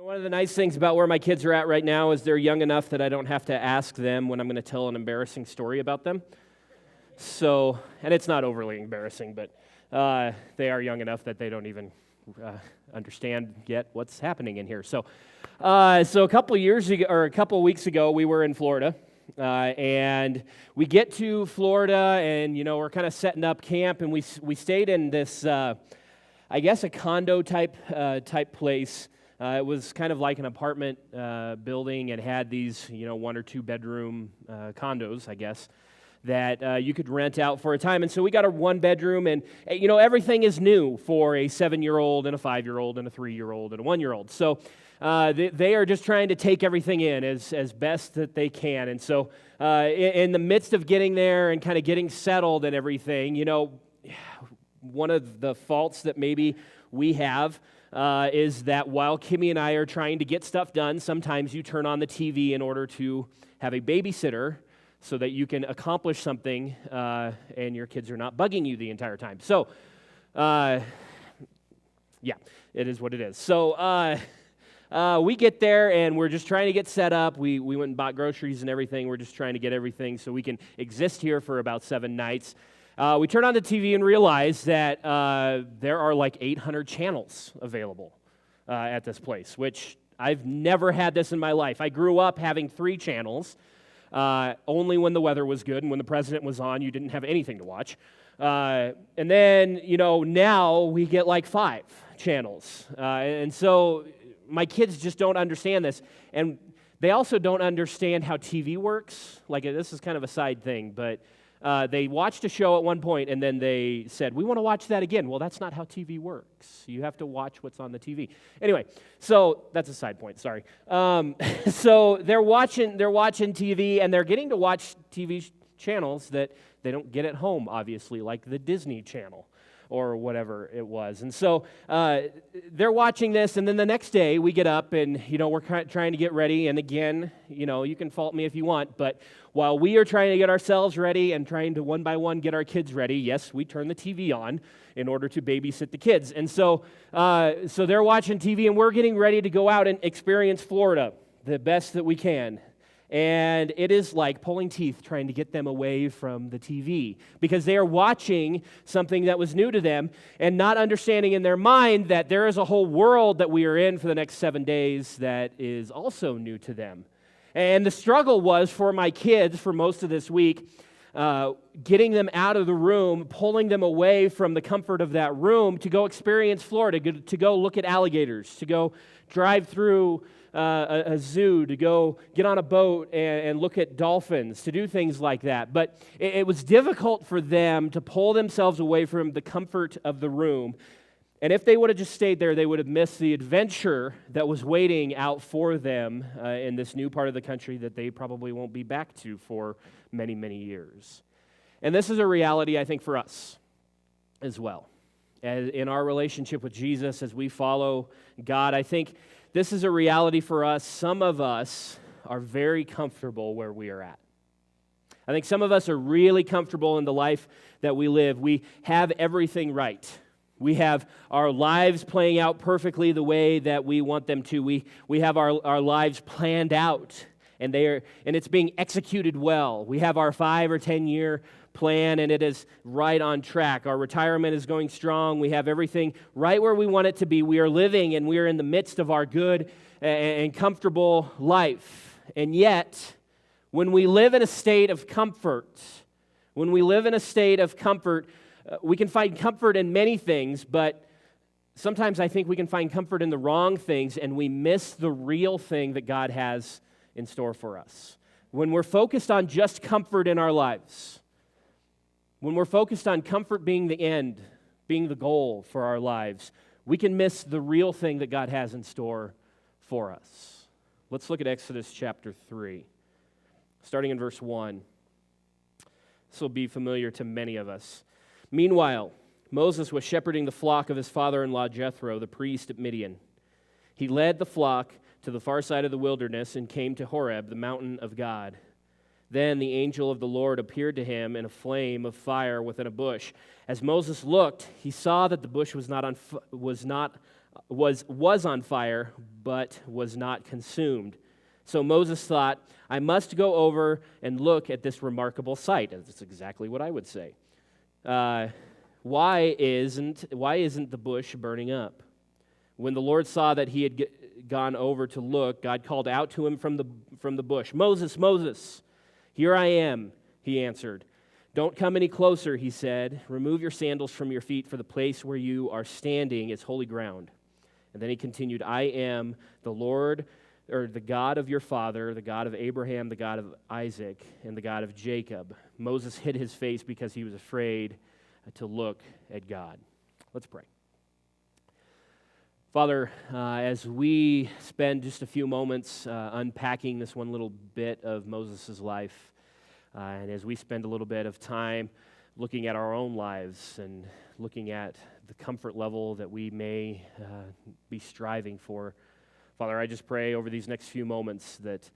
One of the nice things about where my kids are at right now is they're young enough that I don't have to ask them when I'm going to tell an embarrassing story about them. So, and it's not overly embarrassing, but they are young enough that they don't even understand yet what's happening in here. So a couple years ago, or a couple weeks ago, we were in Florida, and we get to Florida, and we're kind of setting up camp, and we stayed in this, I guess, a condo type place. It was kind of like an apartment building, and had these, 1 or 2 bedroom condos, I guess, that you could rent out for a time. And so we got a 1 bedroom, and everything is new for a 7-year-old and a 5-year-old and a 3-year-old and a 1-year-old. So they are just trying to take everything in as best that they can. And so in the midst of getting there and kind of getting settled and everything, one of the faults that maybe we have is that while Kimmy and I are trying to get stuff done, sometimes you turn on the TV in order to have a babysitter so that you can accomplish something and your kids are not bugging you the entire time. So, yeah, it is what it is. So we get there and we're just trying to get set up. We went and bought groceries and everything. We're just trying to get everything so we can exist here for about 7 nights. We turn on the TV and realize that there are like 800 channels available at this place, which I've never had this in my life. I grew up having 3 channels, only when the weather was good, and when the president was on, you didn't have anything to watch. And then, now we get like 5 channels. And so my kids just don't understand this. And they also don't understand how TV works. Like, this is kind of a side thing, but they watched a show at one point, and then they said, we want to watch that again. Well, that's not how TV works. You have to watch what's on the TV. Anyway, so that's a side point, sorry. So they're watching TV, and they're getting to watch TV channels that they don't get at home, obviously, like the Disney Channel or whatever it was. And so they're watching this, and then the next day we get up and, we're trying to get ready. And again, you can fault me if you want, but while we are trying to get ourselves ready and trying to one by one get our kids ready, yes, we turn the TV on in order to babysit the kids. And so they're watching TV, and we're getting ready to go out and experience Florida the best that we can. And it is like pulling teeth trying to get them away from the TV because they are watching something that was new to them and not understanding in their mind that there is a whole world that we are in for the next 7 days that is also new to them. And the struggle was for my kids for most of this week, getting them out of the room, pulling them away from the comfort of that room to go experience Florida, to go look at alligators, to go drive through a zoo, to go get on a boat and look at dolphins, to do things like that. But it was difficult for them to pull themselves away from the comfort of the room. And if they would have just stayed there, they would have missed the adventure that was waiting out for them in this new part of the country that they probably won't be back to for many, many years. And this is a reality, I think, for us as well. In our relationship with Jesus, as we follow God, I think this is a reality for us. Some of us are very comfortable where we are at. I think some of us are really comfortable in the life that we live. We have everything right. We have our lives playing out perfectly the way that we want them to. We have our lives planned out, and it's being executed well. We have our 5 or 10 year plan, and it is right on track. Our retirement is going strong. We have everything right where we want it to be. We are living, and we are in the midst of our good and comfortable life. And yet, when we live in a state of comfort, we can find comfort in many things, but sometimes I think we can find comfort in the wrong things, and we miss the real thing that God has in store for us. When we're focused on just comfort in our lives, when we're focused on comfort being the end, being the goal for our lives, we can miss the real thing that God has in store for us. Let's look at Exodus chapter 3, starting in verse 1. This will be familiar to many of us. Meanwhile, Moses was shepherding the flock of his father-in-law Jethro, the priest at Midian. He led the flock to the far side of the wilderness and came to Horeb, the mountain of God. Then the angel of the Lord appeared to him in a flame of fire within a bush. As Moses looked, he saw that the bush was not was on fire, but was not consumed. So Moses thought, I must go over and look at this remarkable sight. And that's exactly what I would say. Why isn't the bush burning up? When the Lord saw that he had gone over to look, God called out to him from the bush, Moses, Moses, here I am, he answered. Don't come any closer, he said. Remove your sandals from your feet, for the place where you are standing is holy ground. And then he continued, I am the Lord, or the God of your father, the God of Abraham, the God of Isaac, and the God of Jacob. Moses hid his face because he was afraid to look at God. Let's pray. Father, as we spend just a few moments unpacking this one little bit of Moses' life, and as we spend a little bit of time looking at our own lives and looking at the comfort level that we may be striving for, Father, I just pray over these next few moments that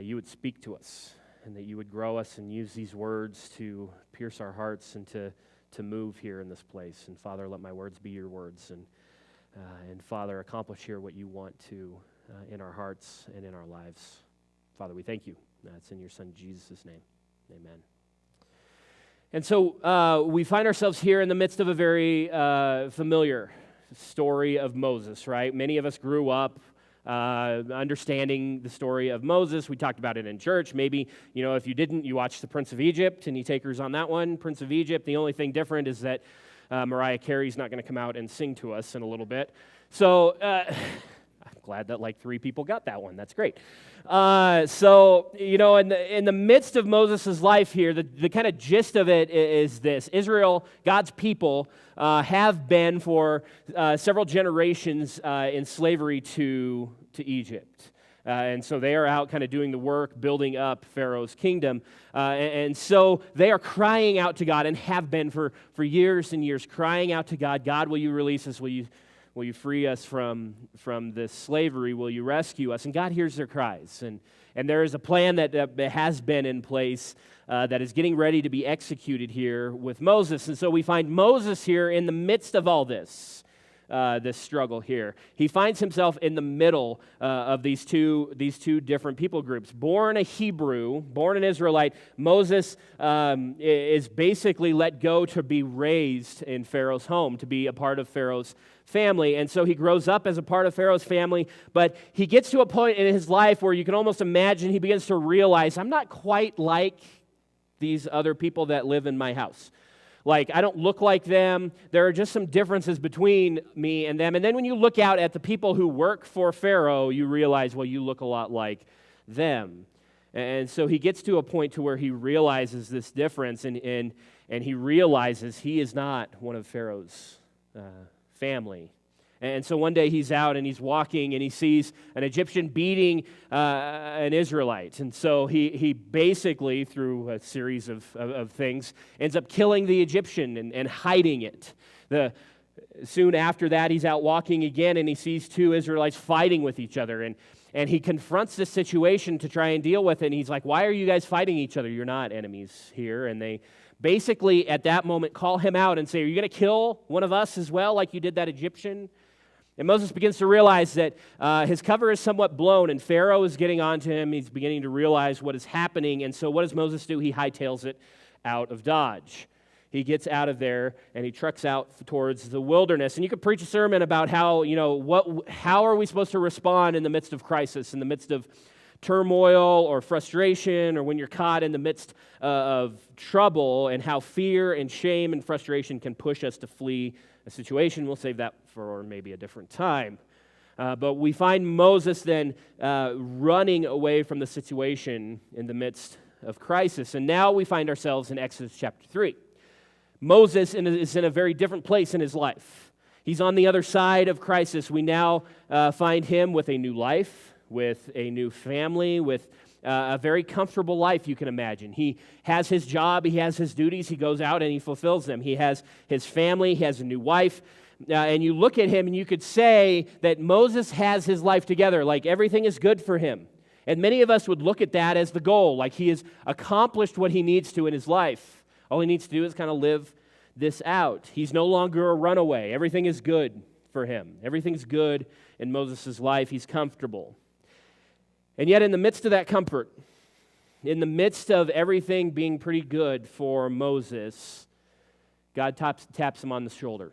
you would speak to us and that you would grow us and use these words to pierce our hearts and to move here in this place. And Father, let my words be your words. And Father, accomplish here what you want to in our hearts and in our lives. Father, we thank you. That's in your Son Jesus' name. Amen. And so we find ourselves here in the midst of a very familiar story of Moses, right? Many of us grew up understanding the story of Moses. We talked about it in church. Maybe, if you didn't, you watched The Prince of Egypt. Any takers on that one? Prince of Egypt. The only thing different is that Mariah Carey's not going to come out and sing to us in a little bit. So I'm glad that 3 people got that one. That's great. So in the midst of Moses' life here, the kind of gist of it is this. Israel, God's people, have been for several generations in slavery to Egypt. And so they are out kind of doing the work, building up Pharaoh's kingdom. And so they are crying out to God and have been for years and years, crying out to God, God, will you release us? Will you free us from this slavery? Will you rescue us? And God hears their cries. And there is a plan that has been in place that is getting ready to be executed here with Moses. And so we find Moses here in the midst of all this struggle here. He finds himself in the middle of these two different people groups. Born a Hebrew, born an Israelite, Moses is basically let go to be raised in Pharaoh's home, to be a part of Pharaoh's family. And so he grows up as a part of Pharaoh's family, but he gets to a point in his life where you can almost imagine he begins to realize, I'm not quite like these other people that live in my house. I don't look like them. There are just some differences between me and them. And then when you look out at the people who work for Pharaoh, you realize, well, you look a lot like them. And so he gets to a point to where he realizes this difference, and he realizes he is not one of Pharaoh's family. And so one day he's out and he's walking and he sees an Egyptian beating an Israelite. And so he basically, through a series of things, ends up killing the Egyptian and hiding it. Soon after that, he's out walking again and he sees 2 Israelites fighting with each other. And he confronts this situation to try and deal with it. And he's like, why are you guys fighting each other? You're not enemies here. And they basically, at that moment, call him out and say, are you going to kill one of us as well, like you did that Egyptian? And Moses begins to realize that his cover is somewhat blown, and Pharaoh is getting onto him. He's beginning to realize what is happening. And so what does Moses do? He hightails it out of Dodge. He gets out of there, and he trucks out towards the wilderness. And you could preach a sermon about how are we supposed to respond in the midst of crisis, in the midst of turmoil or frustration, or when you're caught in the midst of trouble, and how fear and shame and frustration can push us to flee a situation. We'll save that for maybe a different time. But we find Moses then running away from the situation in the midst of crisis. And now we find ourselves in Exodus chapter 3. Moses is in a very different place in his life. He's on the other side of crisis. We now find him with a new life, with a new family, with a very comfortable life, you can imagine. He has his job, he has his duties, he goes out and he fulfills them. He has his family, he has a new wife, and you look at him and you could say that Moses has his life together, like everything is good for him. And many of us would look at that as the goal, like he has accomplished what he needs to in his life. All he needs to do is kind of live this out. He's no longer a runaway. Everything is good for him. Everything's good in Moses' life. He's comfortable. And yet in the midst of that comfort, in the midst of everything being pretty good for Moses, God taps him on the shoulder.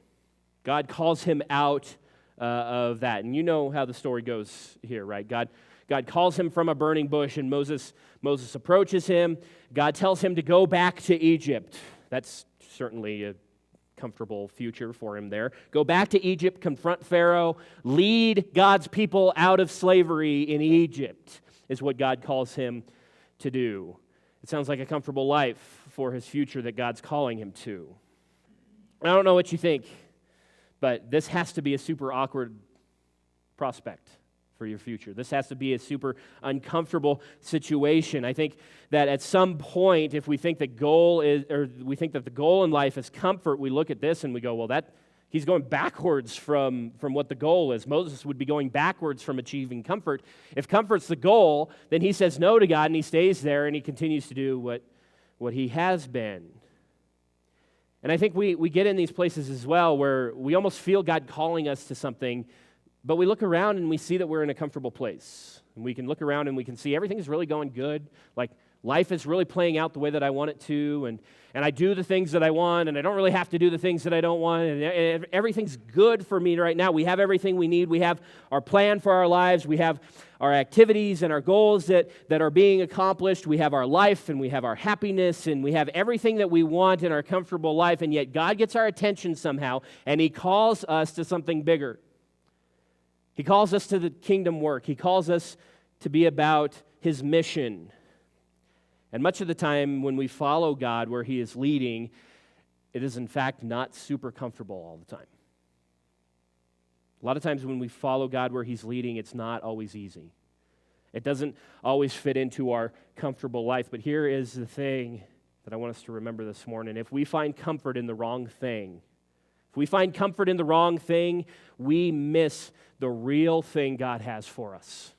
God calls him out of that. And you know how the story goes here, right? God calls him from a burning bush, and Moses approaches him. God tells him to go back to Egypt. That's certainly a comfortable future for him there. Go back to Egypt, confront Pharaoh, lead God's people out of slavery in Egypt, is what God calls him to do. It sounds like a comfortable life for his future that God's calling him to. I don't know what you think, but this has to be a super awkward prospect for your future. This has to be a super uncomfortable situation. I think that at some point, if we think the goal in life is comfort, we look at this and we go, well, he's going backwards from what the goal is. Moses would be going backwards from achieving comfort. If comfort's the goal, then he says no to God and he stays there and he continues to do what he has been. And I think we get in these places as well where we almost feel God calling us to something, but we look around and we see that we're in a comfortable place. And we can look around and we can see everything's really going good. Like life is really playing out the way that I want it to. And I do the things that I want, and I don't really have to do the things that I don't want. And everything's good for me right now. We have everything we need. We have our plan for our lives. We have our activities and our goals that are being accomplished. We have our life, and we have our happiness, and we have everything that we want in our comfortable life. And yet God gets our attention somehow, and he calls us to something bigger. He calls us to the kingdom work. He calls us to be about his mission. And much of the time when we follow God where he is leading, it is in fact not super comfortable all the time. A lot of times when we follow God where he's leading, it's not always easy. It doesn't always fit into our comfortable life. But here is the thing that I want us to remember this morning. If we find comfort in the wrong thing, we miss the real thing God has for us.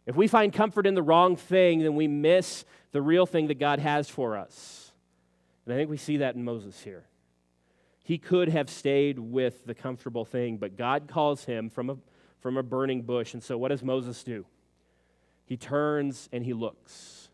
If we find comfort in the wrong thing, then we miss the real thing that God has for us. And I think we see that in Moses here. He could have stayed with the comfortable thing, but God calls him from a burning bush. And so what does Moses do? He turns and he looks.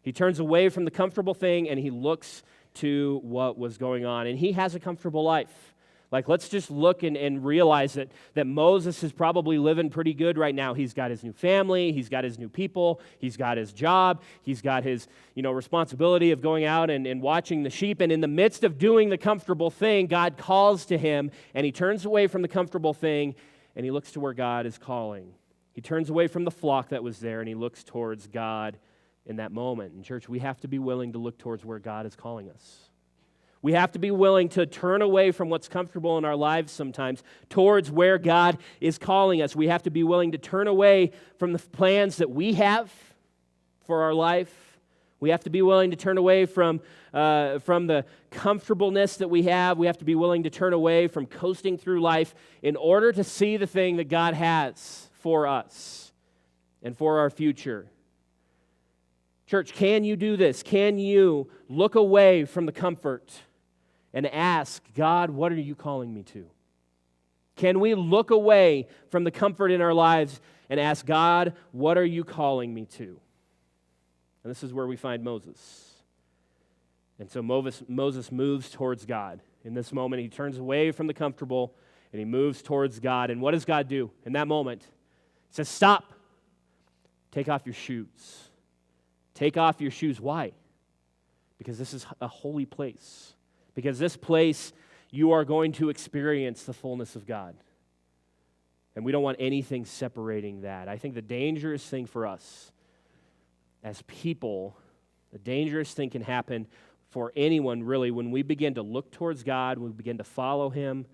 He turns away from the comfortable thing and he looks to what was going on. And he has a comfortable life. Like, let's just look and realize that Moses is probably living pretty good right now. He's got his new family. He's got his new people. He's got his job. He's got his, responsibility of going out and watching the sheep. And in the midst of doing the comfortable thing, God calls to him, and he turns away from the comfortable thing, and he looks to where God is calling. He turns away from the flock that was there, and he looks towards God in that moment. And church, we have to be willing to look towards where God is calling us. We have to be willing to turn away from what's comfortable in our lives sometimes towards where God is calling us. We have to be willing to turn away from the plans that we have for our life. We have to be willing to turn away from the comfortableness that we have. We have to be willing to turn away from coasting through life in order to see the thing that God has for us and for our future. Church, can you do this? Can you look away from the comfort and ask, God, what are you calling me to? Can we look away from the comfort in our lives and ask, God, what are you calling me to? And this is where we find Moses. And so Moses moves towards God. In this moment, he turns away from the comfortable and he moves towards God. And what does God do in that moment? He says, stop. Take off your shoes. Take off your shoes. Why? Because this is a holy place. Because this place, you are going to experience the fullness of God. And we don't want anything separating that. I think the dangerous thing for us as people, the dangerous thing can happen for anyone really when we begin to look towards God, we begin to follow him,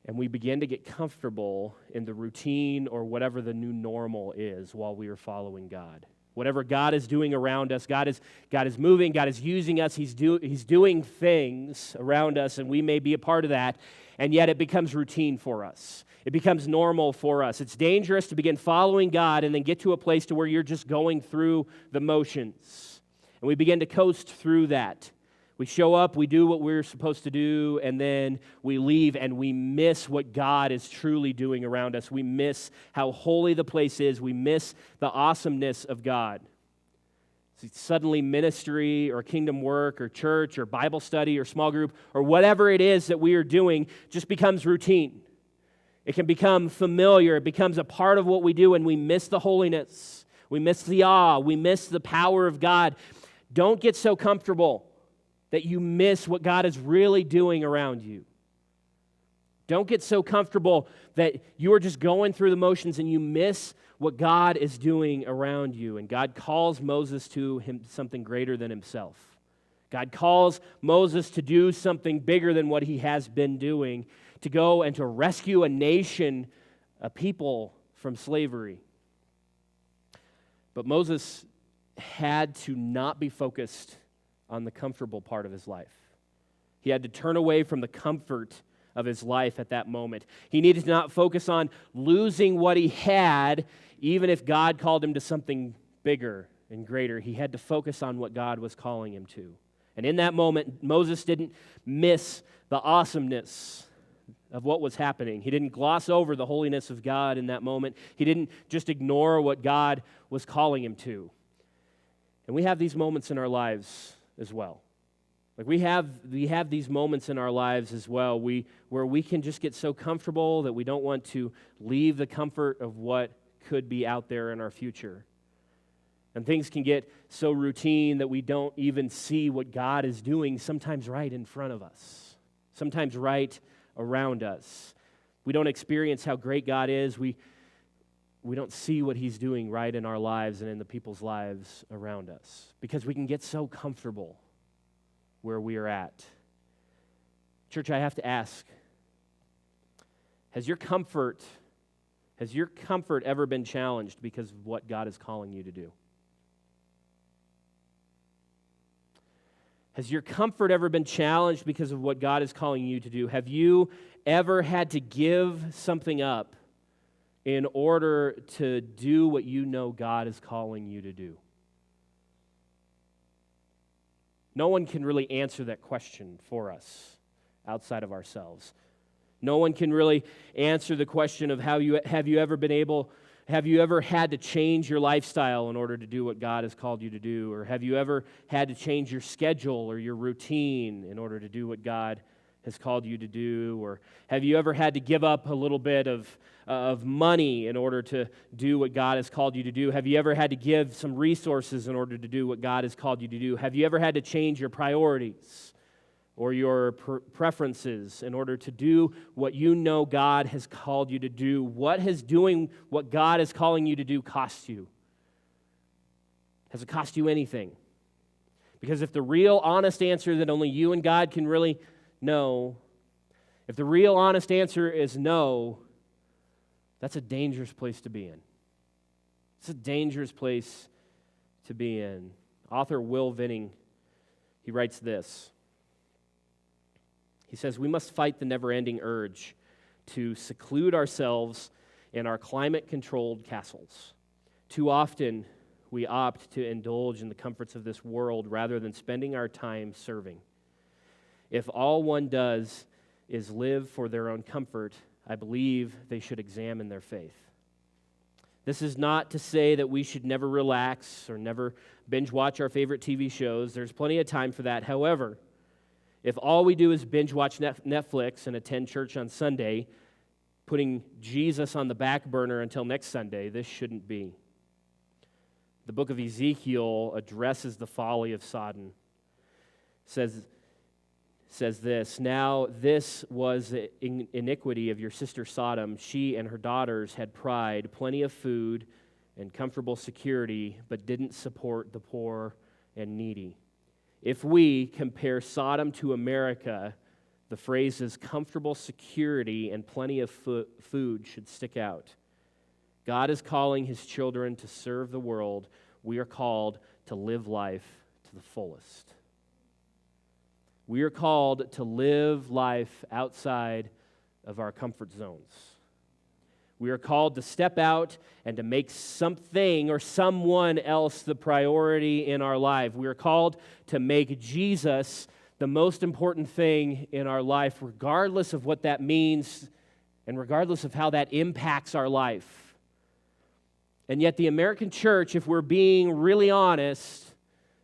and we begin to get comfortable in the routine or whatever the new normal is while we are following God. Whatever God is doing around us, God is moving, God is using us, He's doing things around us, and we may be a part of that, and yet it becomes routine for us. It becomes normal for us. It's dangerous to begin following God and then get to a place to where you're just going through the motions. And we begin to coast through that. We show up, we do what we're supposed to do, and then we leave and we miss what God is truly doing around us. We miss how holy the place is. We miss the awesomeness of God. Suddenly ministry or kingdom work or church or Bible study or small group or whatever it is that we are doing just becomes routine. It can become familiar. It becomes a part of what we do, and we miss the holiness. We miss the awe. We miss the power of God. Don't get so comfortable that you miss what God is really doing around you. Don't get so comfortable that you are just going through the motions and you miss what God is doing around you. And God calls Moses to something greater than himself. God calls Moses to do something bigger than what he has been doing, to go and to rescue a nation, a people from slavery. But Moses had to not be focused on the comfortable part of his life. He had to turn away from the comfort of his life at that moment. He needed to not focus on losing what he had, even if God called him to something bigger and greater. He had to focus on what God was calling him to. And in that moment, Moses didn't miss the awesomeness of what was happening. He didn't gloss over the holiness of God in that moment. He didn't just ignore what God was calling him to. And we have these moments in our lives as well. Like we have these moments in our lives as well, where we can just get so comfortable that we don't want to leave the comfort of what could be out there in our future. And things can get so routine that we don't even see what God is doing, sometimes right in front of us, sometimes right around us. We don't experience how great God is. We don't see what He's doing right in our lives and in the people's lives around us because we can get so comfortable where we are at. Church, I have to ask, has your comfort ever been challenged because of what God is calling you to do? Has your comfort ever been challenged because of what God is calling you to do? Have you ever had to give something up in order to do what you know God is calling you to do? No one can really answer that question for us outside of ourselves. No one can really answer the question of have you ever had to change your lifestyle in order to do what God has called you to do? Or have you ever had to change your schedule or your routine in order to do what God has called you to do? Or have you ever had to give up a little bit of money in order to do what God has called you to do? Have you ever had to give some resources in order to do what God has called you to do? Have you ever had to change your priorities or your preferences in order to do what you know God has called you to do? What has doing what God is calling you to do cost you? Has it cost you anything? Because if the real honest answer that only you and God can really know, if the real honest answer is no, that's a dangerous place to be in. It's a dangerous place to be in. Author Will Vinning, he writes this. He says, "We must fight the never-ending urge to seclude ourselves in our climate-controlled castles. Too often, we opt to indulge in the comforts of this world rather than spending our time serving. If all one does is live for their own comfort, I believe they should examine their faith. This is not to say that we should never relax or never binge watch our favorite TV shows. There's plenty of time for that. However, if all we do is binge watch Netflix and attend church on Sunday, putting Jesus on the back burner until next Sunday, this shouldn't be. The book of Ezekiel addresses the folly of Sodom. Says this, "Now this was the iniquity of your sister Sodom. She and her daughters had pride, plenty of food, and comfortable security, but didn't support the poor and needy." If we compare Sodom to America, the phrases comfortable security and plenty of food should stick out. God is calling His children to serve the world. We are called to live life to the fullest. We are called to live life outside of our comfort zones. We are called to step out and to make something or someone else the priority in our life. We are called to make Jesus the most important thing in our life, regardless of what that means and regardless of how that impacts our life. And yet the American church, if we're being really honest,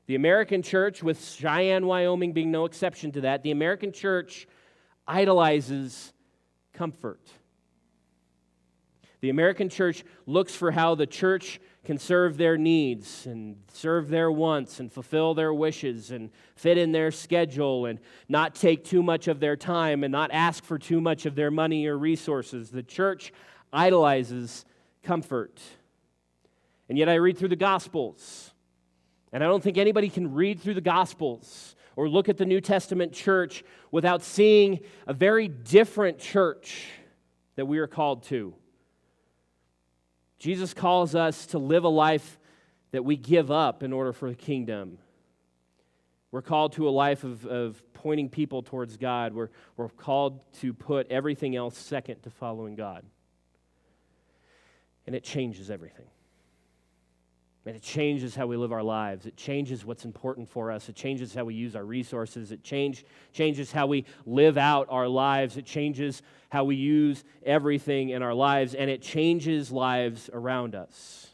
the American church, with Cheyenne, Wyoming being no exception to that, the American church idolizes comfort. The American church looks for how the church can serve their needs and serve their wants and fulfill their wishes and fit in their schedule and not take too much of their time and not ask for too much of their money or resources. The church idolizes comfort. And yet I read through the Gospels, and I don't think anybody can read through the Gospels or look at the New Testament church without seeing a very different church that we are called to. Jesus calls us to live a life that we give up in order for the kingdom. We're called to a life of pointing people towards God. We're called to put everything else second to following God. And it changes everything. And it changes how we live our lives. It changes what's important for us. It changes how we use our resources. It changes how we live out our lives. It changes how we use everything in our lives. And it changes lives around us.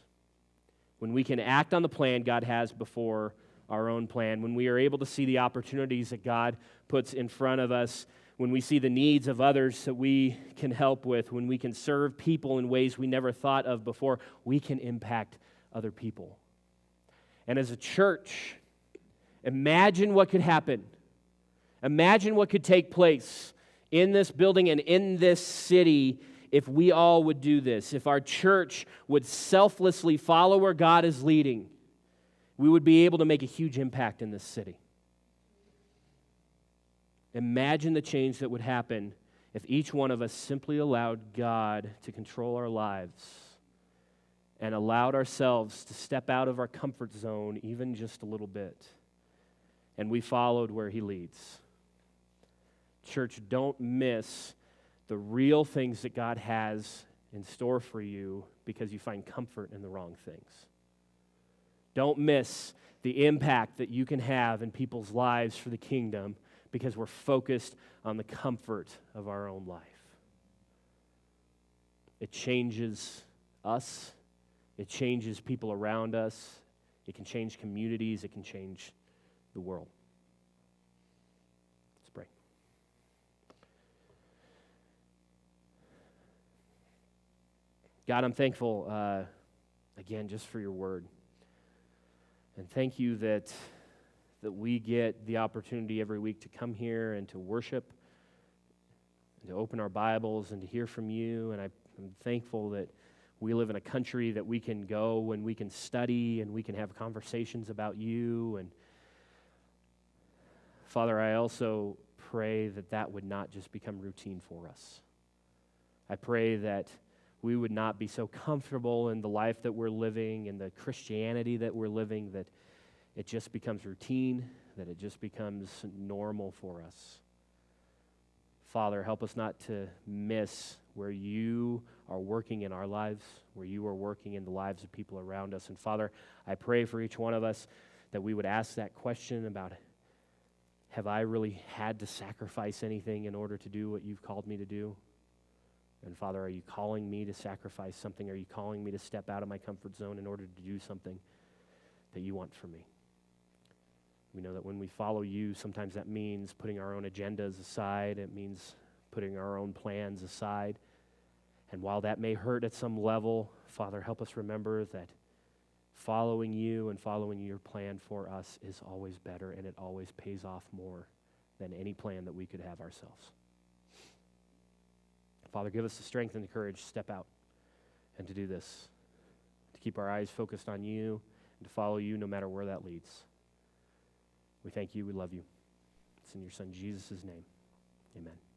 When we can act on the plan God has before our own plan, when we are able to see the opportunities that God puts in front of us, when we see the needs of others that we can help with, when we can serve people in ways we never thought of before, we can impact other people. And as a church, imagine what could happen. Imagine what could take place in this building and in this city if we all would do this. If our church would selflessly follow where God is leading, we would be able to make a huge impact in this city. Imagine the change that would happen if each one of us simply allowed God to control our lives and allowed ourselves to step out of our comfort zone even just a little bit. And we followed where He leads. Church, don't miss the real things that God has in store for you because you find comfort in the wrong things. Don't miss the impact that you can have in people's lives for the kingdom because we're focused on the comfort of our own life. It changes us. It changes people around us. It can change communities. It can change the world. Let's pray. God, I'm thankful, again, just for your word. And thank you that we get the opportunity every week to come here and to worship, and to open our Bibles and to hear from you. And I'm thankful that we live in a country that we can go and we can study and we can have conversations about you. And Father, I also pray that that would not just become routine for us. I pray that we would not be so comfortable in the life that we're living and the Christianity that we're living that it just becomes routine, that it just becomes normal for us. Father, help us not to miss where you are working in our lives, where you are working in the lives of people around us. And Father, I pray for each one of us that we would ask that question about, have I really had to sacrifice anything in order to do what you've called me to do? And Father, are you calling me to sacrifice something? Are you calling me to step out of my comfort zone in order to do something that you want from me? We know that when we follow you, sometimes that means putting our own agendas aside. It means putting our own plans aside. And while that may hurt at some level, Father, help us remember that following you and following your plan for us is always better, and it always pays off more than any plan that we could have ourselves. Father, give us the strength and the courage to step out and to do this, to keep our eyes focused on you and to follow you no matter where that leads. We thank you. We love you. It's in your Son Jesus' name. Amen.